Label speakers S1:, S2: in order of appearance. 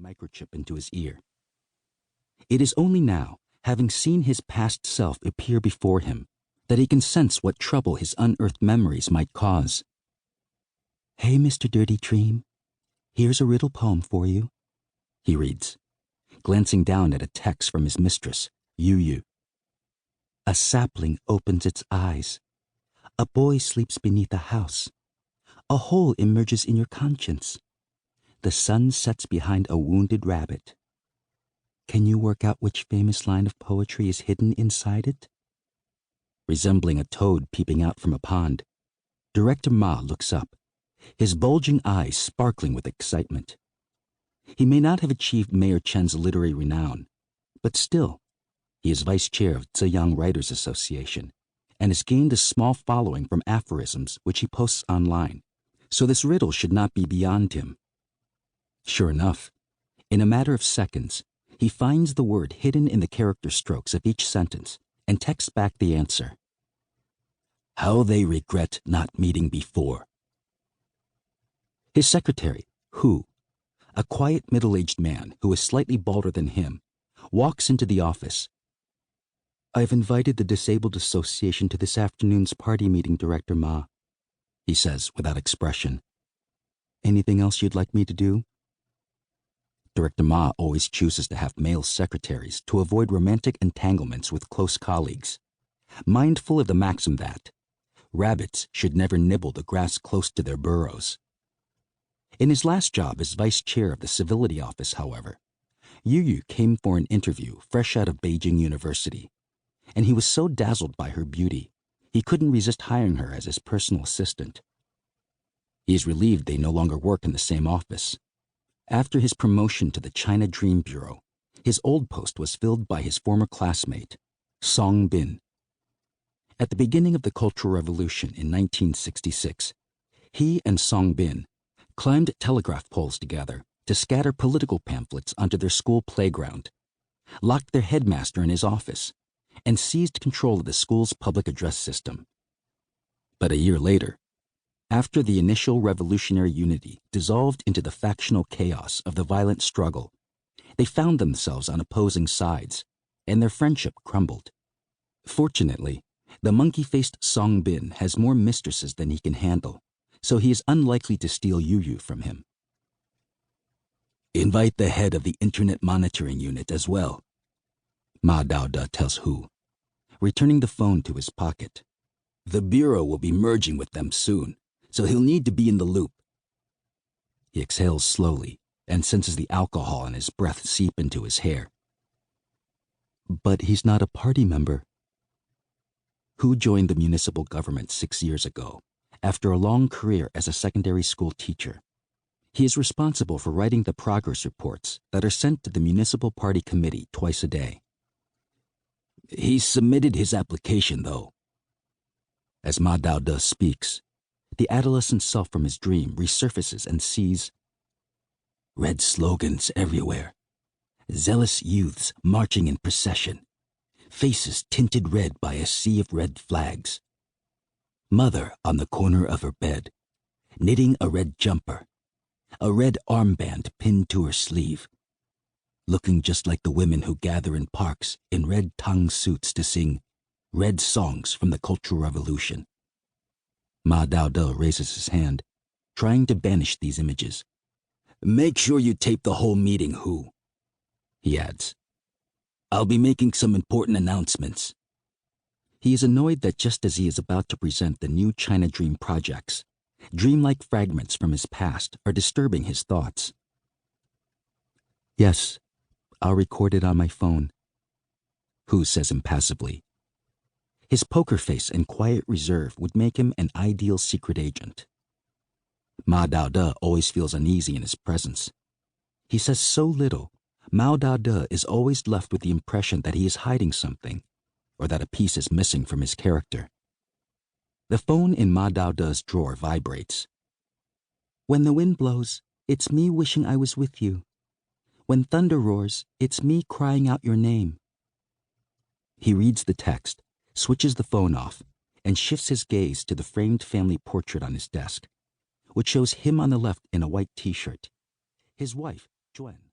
S1: microchip into his ear. It is only now, having seen his past self appear before him, that he can sense what trouble his unearthed memories might cause. "Hey, Mr. Dirty Dream, here's a riddle poem for you," he reads, glancing down at a text from his mistress, Yu. "A sapling opens its eyes. A boy sleeps beneath a house. A hole emerges in your conscience. The sun sets behind a wounded rabbit. Can you work out which famous line of poetry is hidden inside it?" Resembling a toad peeping out from a pond, Director Ma looks up, his bulging eyes sparkling with excitement. He may not have achieved Mayor Chen's literary renown, but still, he is vice chair of Ziyang Writers Association and has gained a small following from aphorisms which he posts online, so this riddle should not be beyond him. Sure enough, in a matter of seconds, he finds the word hidden in the character strokes of each sentence and texts back the answer. How they regret not meeting before. His secretary, Hu, a quiet middle-aged man who is slightly balder than him, walks into the office. "I've invited the Disabled Association to this afternoon's party meeting, Director Ma," he says without expression. "Anything else you'd like me to do?" Director Ma always chooses to have male secretaries to avoid romantic entanglements with close colleagues, mindful of the maxim that rabbits should never nibble the grass close to their burrows. In his last job as vice chair of the civility office, however, Yu came for an interview fresh out of Beijing University, and he was so dazzled by her beauty, he couldn't resist hiring her as his personal assistant. He is relieved they no longer work in the same office. After his promotion to the China Dream Bureau, his old post was filled by his former classmate, Song Bin. At the beginning of the Cultural Revolution in 1966, he and Song Bin climbed telegraph poles together to scatter political pamphlets onto their school playground, locked their headmaster in his office, and seized control of the school's public address system. But a year later, after the initial revolutionary unity dissolved into the factional chaos of the violent struggle, they found themselves on opposing sides, and their friendship crumbled. Fortunately, the monkey-faced Song Bin has more mistresses than he can handle, so he is unlikely to steal Yu from him. "Invite the head of the Internet Monitoring Unit as well," Ma Daode tells Hu, returning the phone to his pocket. "The Bureau will be merging with them soon, so he'll need to be in the loop." He exhales slowly and senses the alcohol in his breath seep into his hair. "But he's not a party member." Hu joined the municipal government 6 years ago, after a long career as a secondary school teacher. He is responsible for writing the progress reports that are sent to the municipal party committee twice a day. "He's submitted his application, though." As Ma Daode speaks, the adolescent self from his dream resurfaces and sees red slogans everywhere, zealous youths marching in procession, faces tinted red by a sea of red flags. Mother on the corner of her bed, knitting a red jumper, a red armband pinned to her sleeve, looking just like the women who gather in parks in red tongue suits to sing red songs from the Cultural Revolution. Ma Daode raises his hand, trying to banish these images. "Make sure you tape the whole meeting, Hu," he adds. "I'll be making some important announcements." He is annoyed that just as he is about to present the new China Dream projects, dreamlike fragments from his past are disturbing his thoughts. "Yes, I'll record it on my phone," Hu says impassively. His poker face and quiet reserve would make him an ideal secret agent. Ma Daode always feels uneasy in his presence. He says so little, Ma Daode is always left with the impression that he is hiding something, or that a piece is missing from his character. The phone in Ma Daude's drawer vibrates. "When the wind blows, it's me wishing I was with you. When thunder roars, it's me crying out your name." He reads the text, switches the phone off, and shifts his gaze to the framed family portrait on his desk, which shows him on the left in a white t-shirt, his wife, Jian,